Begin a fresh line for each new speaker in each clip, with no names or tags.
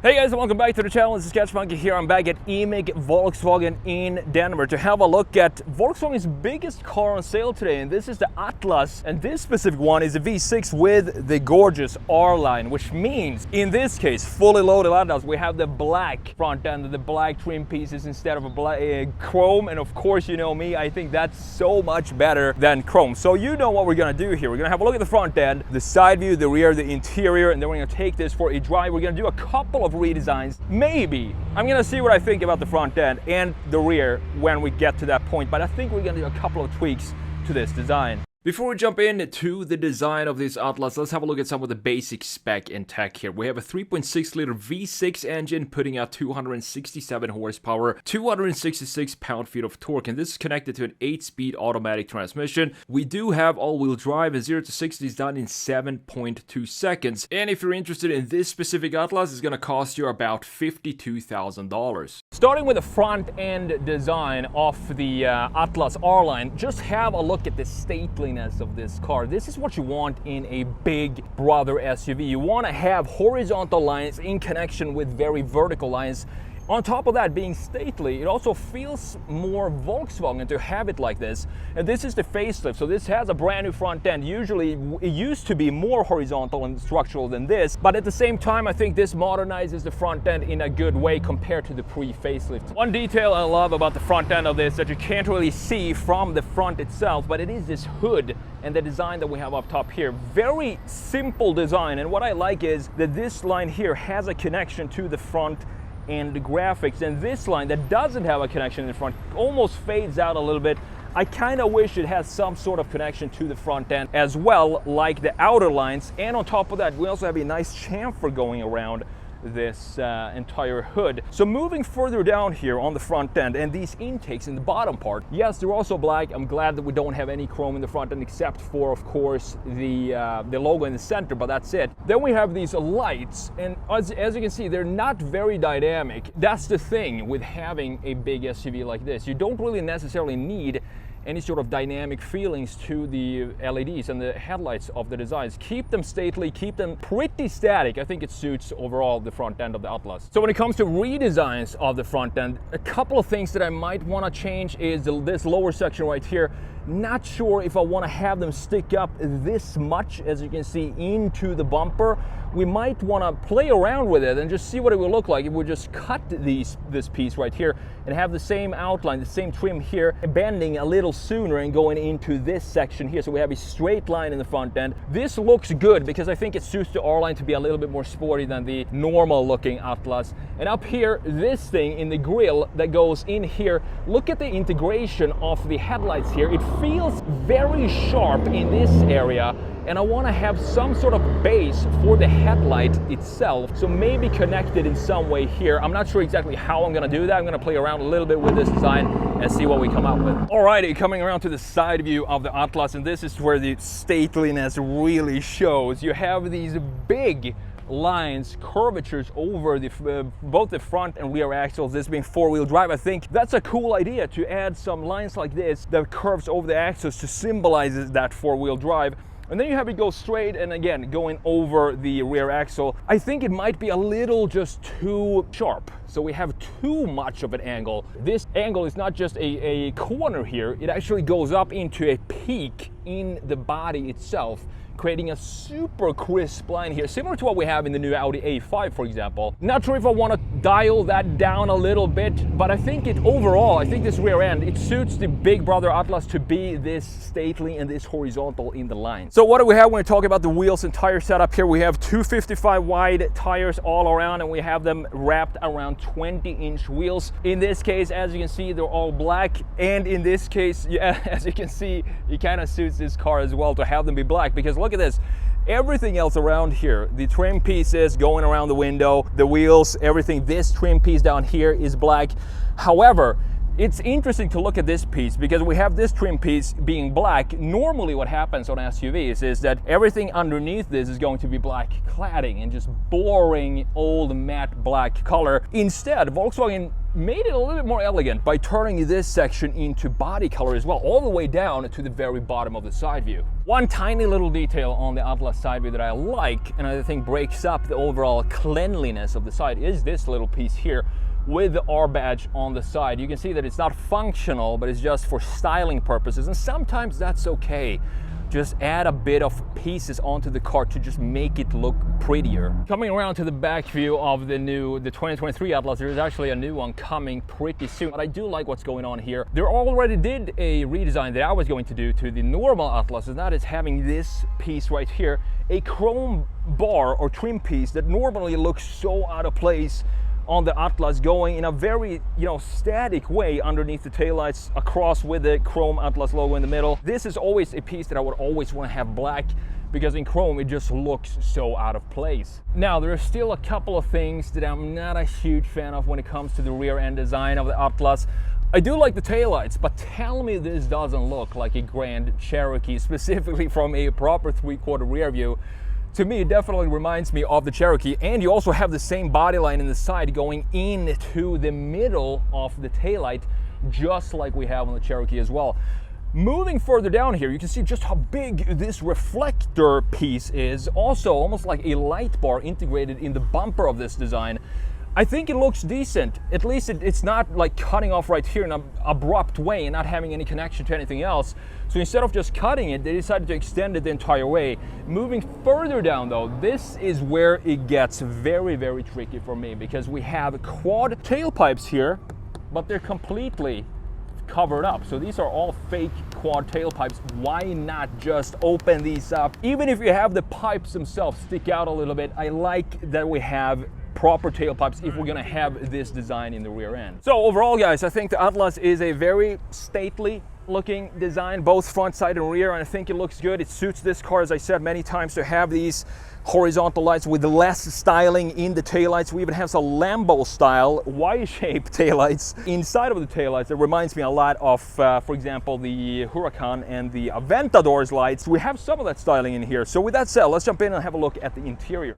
Hey guys, and welcome back to the channel. This is TheSketchMonkey here. I'm back at EMIC Volkswagen in Denver to have a look at Volkswagen's biggest car on sale today, and this is the Atlas, and this specific one is the V6 with the gorgeous R-Line, which means in this case fully loaded Atlas. We have the black front end, the black trim pieces instead of a black chrome, and of course, you know me, I think that's so much better than chrome. So you know what we're gonna do here. We're gonna have a look at the front end, the side view, the rear, the interior, and then we're gonna take this for a drive. We're gonna do a couple of redesigns. Maybe I'm gonna see what I think about the front end and the rear when we get to that point, but I think we're gonna do a couple of tweaks to this design. Before we jump into the design of this Atlas, let's have a look at some of the basic spec and tech here. We have a 3.6 liter V6 engine putting out 267 horsepower, 266 pound-feet of torque, and this is connected to an 8-speed automatic transmission. We do have all-wheel drive, and 0 to 60 is done in 7.2 seconds. And if you're interested in this specific Atlas, it's gonna cost you about $52,000. Starting with the front end design of the Atlas R-Line, just have a look at the stateliness of this car. This is what you want in a big brother SUV. You want to have horizontal lines in connection with very vertical lines. On top of that, being stately, it also feels more Volkswagen to have it like this. And this is the facelift, so this has a brand new front end. Usually, it used to be more horizontal and structural than this, but at the same time, I think this modernizes the front end in a good way compared to the pre-facelift. One detail I love about the front end of this that you can't really see from the front itself, but it is this hood and the design that we have up top here. Very simple design, and what I like is that this line here has a connection to the front and the graphics, and this line that doesn't have a connection in the front almost fades out a little bit. I kind of wish it has some sort of connection to the front end as well, like the outer lines. And on top of that, we also have a nice chamfer going around this entire hood. So moving further down here on the front end and these intakes in the bottom part, yes, they're also black. I'm glad that we don't have any chrome in the front end except for, of course, the logo in the center, but that's it. Then we have these lights, and as you can see, they're not very dynamic. That's the thing with having a big SUV like this. You don't really necessarily need any sort of dynamic feelings to the LEDs and the headlights of the designs. Keep them stately, keep them pretty static. I think it suits overall the front end of the Atlas. So when it comes to redesigns of the front end, a couple of things that I might want to change is this lower section right here. Not sure if I want to have them stick up this much, as you can see, into the bumper. We might want to play around with it and just see what it will look like if we just cut this piece right here and have the same outline, the same trim here, bending a little sooner and going into this section here. So we have a straight line in the front end. This looks good because I think it suits the R-Line to be a little bit more sporty than the normal looking Atlas. And up here, this thing in the grille that goes in here, look at the integration of the headlights here. It feels very sharp in this area, and I want to have some sort of base for the headlight itself, so maybe connected in some way here. I'm not sure exactly how I'm going to do that. I'm going to play around a little bit with this design and see what we come up with. Alrighty, coming around to the side view of the Atlas, and this is where the stateliness really shows. You have these big lines, curvatures over the both the front and rear axles. This being four-wheel drive, I think that's a cool idea to add some lines like this that curves over the axles to symbolize that four-wheel drive. And then you have it go straight and again going over the rear axle. I think it might be a little just too sharp. So we have too much of an angle. This angle is not just a corner here, it actually goes up into a peak in the body itself, creating a super crisp line here, similar to what we have in the new Audi A5, for example. Not sure if I want to dial that down a little bit, but I think overall, I think this rear end, it suits the big brother Atlas to be this stately and this horizontal in the line. So what do we have when we talk about the wheels and tire setup here? We have 255 wide tires all around, and we have them wrapped around 20-inch wheels. In this case, as you can see, they're all black, and in this case, yeah, as you can see, it kind of suits this car as well to have them be black, because look at this. Everything else around here, the trim pieces going around the window, the wheels, everything, this trim piece down here is black. However, it's interesting to look at this piece because we have this trim piece being black. Normally what happens on SUVs is that everything underneath this is going to be black cladding and just boring old matte black color. Instead, Volkswagen made it a little bit more elegant by turning this section into body color as well, all the way down to the very bottom of the side view. One tiny little detail on the Atlas side view that I like, and I think breaks up the overall cleanliness of the side, is this little piece here with the R badge on the side. You can see that it's not functional, but it's just for styling purposes, and sometimes that's okay. Just add a bit of pieces onto the car to just make it look prettier. Coming around to the back view of the 2023 Atlas, there is actually a new one coming pretty soon. But I do like what's going on here. They already did a redesign that I was going to do to the normal Atlas, and that is having this piece right here, a chrome bar or trim piece that normally looks so out of place on the Atlas, going in a very, static way underneath the taillights, across with the chrome Atlas logo in the middle. This is always a piece that I would always want to have black, because in chrome it just looks so out of place. Now, there are still a couple of things that I'm not a huge fan of when it comes to the rear end design of the Atlas. I do like the taillights, but tell me this doesn't look like a Grand Cherokee, specifically from a proper 3/4 rear view. To me, it definitely reminds me of the Cherokee, and you also have the same body line in the side going into the middle of the taillight, just like we have on the Cherokee as well. Moving further down here, you can see just how big this reflector piece is, also almost like a light bar integrated in the bumper of this design. I think it looks decent. At least it's not like cutting off right here in an abrupt way and not having any connection to anything else. So instead of just cutting it, they decided to extend it the entire way. Moving further down though, this is where it gets very, very tricky for me, because we have quad tailpipes here, but they're completely covered up. So these are all fake quad tailpipes. Why not just open these up? Even if you have the pipes themselves stick out a little bit, I like that we have proper tailpipes if we're gonna have this design in the rear end. So overall, guys, I think the Atlas is a very stately looking design, both front, side, and rear, and I think it looks good. It suits this car, as I said many times, to have these horizontal lights with less styling in the taillights. We even have some Lambo style Y-shaped taillights inside of the taillights. That reminds me a lot of, for example, the Huracan and the Aventador's lights. We have some of that styling in here. So with that said, let's jump in and have a look at the interior.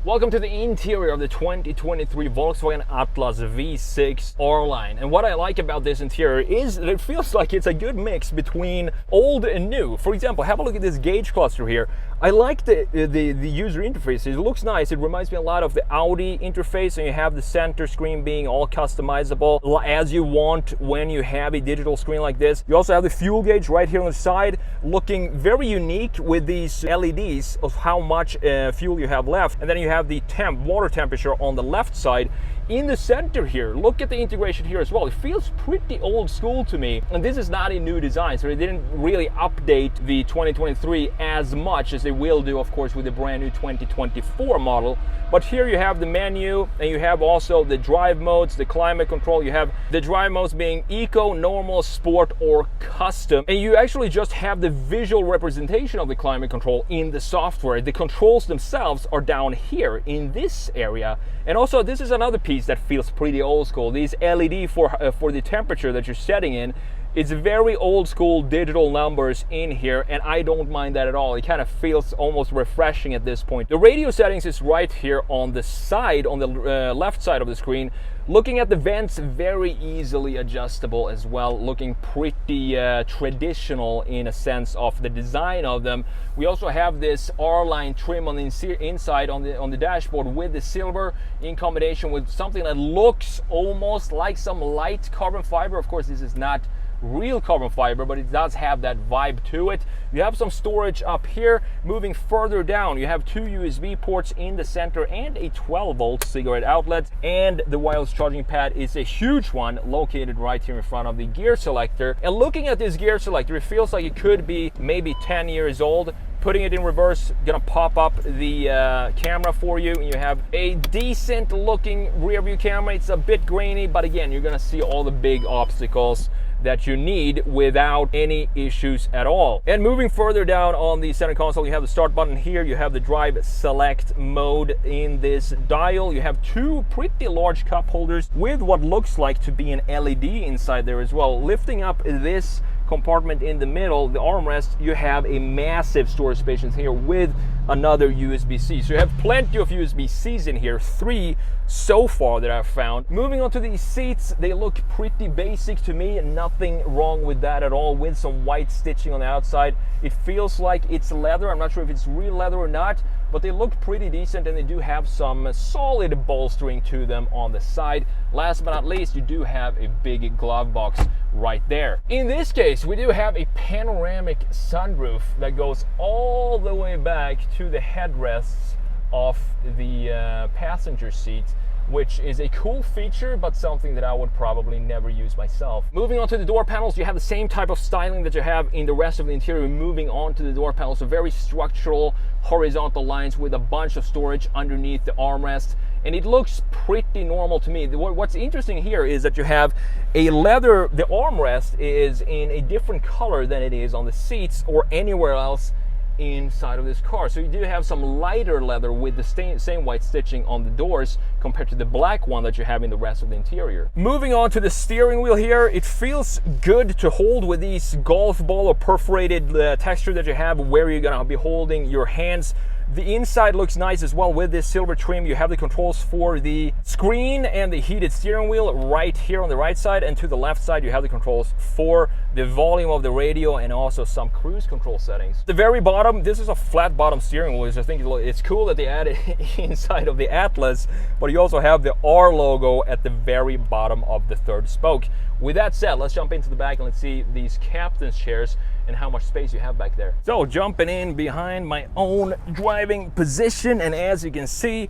Welcome to the interior of the 2023 Volkswagen Atlas V6 R-Line. And what I like about this interior is that it feels like it's a good mix between old and new. For example, have a look at this gauge cluster here. I like the user interface. It looks nice. It reminds me a lot of the Audi interface, and you have the center screen being all customizable as you want when you have a digital screen like this. You also have the fuel gauge right here on the side, looking very unique with these LEDs of how much fuel you have left. And then you have the water temperature on the left side. In the center here, look at the integration here as well. It feels pretty old school to me, and this is not a new design, so they didn't really update the 2023 as much as they will do, of course, with the brand new 2024 model. But here you have the menu, and you have also the drive modes, the climate control. You have the drive modes being eco, normal, sport, or custom, and you actually just have the visual representation of the climate control in the software. The controls themselves are down here in this area. And also, this is another piece that feels pretty old school. These LED for the temperature that you're setting in, it's very old school digital numbers in here, and I don't mind that at all. It kind of feels almost refreshing at this point. The radio settings is right here on the side, on the left side of the screen. Looking at the vents, very easily adjustable as well, looking pretty traditional in a sense of the design of them. We also have this R-line trim on the inside on the dashboard with the silver in combination with something that looks almost like some light carbon fiber. Of course, this is not real carbon fiber, but it does have that vibe to it. You have some storage up here. Moving further down, you have two USB ports in the center and a 12-volt cigarette outlet, and the wireless charging pad is a huge one located right here in front of the gear selector. And looking at this gear selector, it feels like it could be maybe 10 years old. Putting it in reverse, gonna pop up the camera for you, and you have a decent looking rear view camera. It's a bit grainy, but again, you're gonna see all the big obstacles that you need without any issues at all. And moving further down on the center console, you have the start button here. You have the drive select mode in this dial. You have two pretty large cup holders with what looks like to be an LED inside there as well. Lifting up this compartment in the middle, the armrest, you have a massive storage space in here with another USB-C. So you have plenty of USB-Cs in here, 3 so far that I've found. Moving on to these seats, they look pretty basic to me, nothing wrong with that at all, with some white stitching on the outside. It feels like it's leather. I'm not sure if it's real leather or not, but they look pretty decent, and they do have some solid bolstering to them on the side. Last but not least, you do have a big glove box right there. In this case, we do have a panoramic sunroof that goes all the way back to the headrests of the passenger seat, which is a cool feature, but something that I would probably never use myself. Moving on to the door panels, you have the same type of styling that you have in the rest of the interior. Moving on to the door panels, so very structural horizontal lines with a bunch of storage underneath the armrest, and it looks pretty normal to me. What's interesting here is that you have a leather, the armrest is in a different color than it is on the seats or anywhere else inside of this car. So you do have some lighter leather with the same white stitching on the doors compared to the black one that you have in the rest of the interior. Moving on to the steering wheel here, it feels good to hold with these golf ball or perforated texture that you have where you're gonna be holding your hands. The inside looks nice as well with this silver trim. You have the controls for the screen and the heated steering wheel right here on the right side, and to the left side you have the controls for the volume of the radio and also some cruise control settings. The very bottom, this is a flat bottom steering wheel, which I think it's cool that they added inside of the Atlas, but you also have the R logo at the very bottom of the third spoke. With that said, let's jump into the back and let's see these captain's chairs and how much space you have back there. So jumping in behind my own driving position, and as you can see,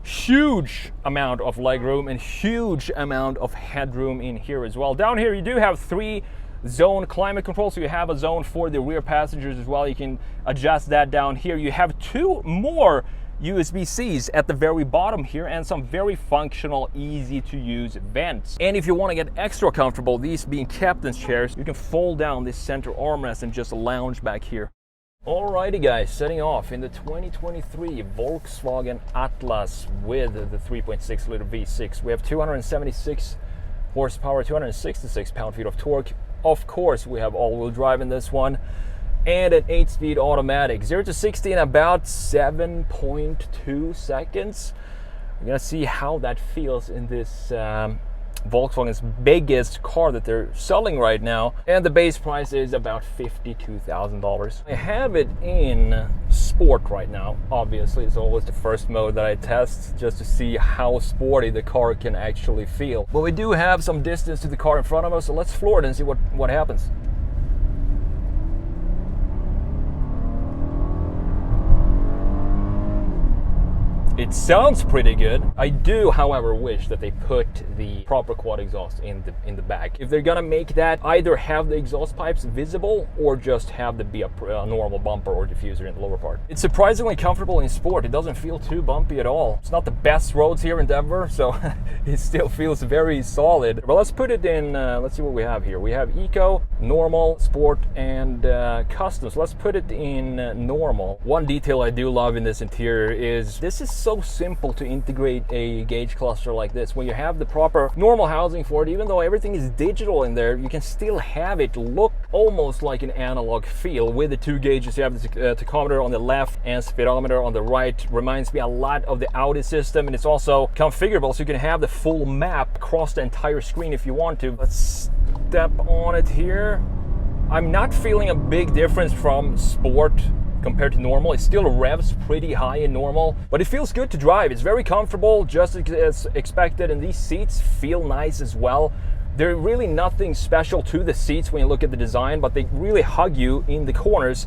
huge amount of legroom and huge amount of headroom in here as well. Down here you do have 3 zone climate control, so you have a zone for the rear passengers as well. You can adjust that down here. You have 2 more USB-Cs at the very bottom here and some very functional, easy to use vents. And if you want to get extra comfortable, these being captain's chairs, you can fold down this center armrest and just lounge back here. Alrighty guys, setting off in the 2023 Volkswagen Atlas with the 3.6 liter V6. We have 276 horsepower, 266 pound-feet of torque. Of course, we have all-wheel drive in this one, and an 8-speed automatic. 0 to 60 in about 7.2 seconds. We're gonna see how that feels in this Volkswagen's biggest car that they're selling right now, and the base price is about $52,000. I have it in sport right now. Obviously, it's always the first mode that I test just to see how sporty the car can actually feel. But we do have some distance to the car in front of us, so let's floor it and see what happens. It sounds pretty good. I do, however, wish that they put the proper quad exhaust in the back. If they're gonna make that, either have the exhaust pipes visible or just have the be a normal bumper or diffuser in the lower part. It's surprisingly comfortable in sport. It doesn't feel too bumpy at all. It's not the best roads here in Denver, so it still feels very solid. But let's put it in, let's see what we have here. We have Eco, Normal, Sport, and Custom. So let's put it in normal. One detail I do love in this interior is this is so simple to integrate a gauge cluster like this. When you have the proper normal housing for it, even though everything is digital in there, you can still have it look almost like an analog feel. With the 2 gauges, you have the tachometer on the left and speedometer on the right. Reminds me a lot of the Audi system, and it's also configurable, so you can have the full map across the entire screen if you want to. Let's step on it here. I'm not feeling a big difference from sport compared to normal. It still revs pretty high in normal, but it feels good to drive. It's very comfortable, just as expected, and these seats feel nice as well. There's really nothing special to the seats when you look at the design, but they really hug you in the corners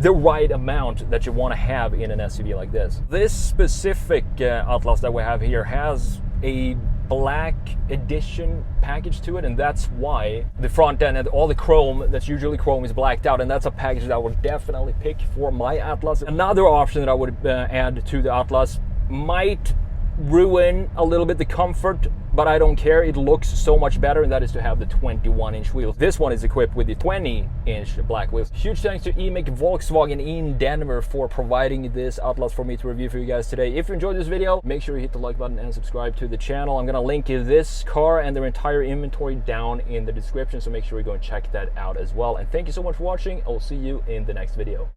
the right amount that you want to have in an SUV like this. This specific Atlas that we have here has a black edition package to it, and that's why the front end and all the chrome that's usually chrome is blacked out, and that's a package that I would definitely pick for my Atlas. Another option that I would add to the Atlas might ruin a little bit the comfort, but I don't care. It looks so much better, and that is to have the 21-inch wheels. This one is equipped with the 20-inch black wheels. Huge thanks to eMake Volkswagen in Denver for providing this Atlas for me to review for you guys today. If you enjoyed this video, make sure you hit the like button and subscribe to the channel. I'm gonna link this car and their entire inventory down in the description, so make sure you go and check that out as well. And thank you so much for watching. I'll see you in the next video.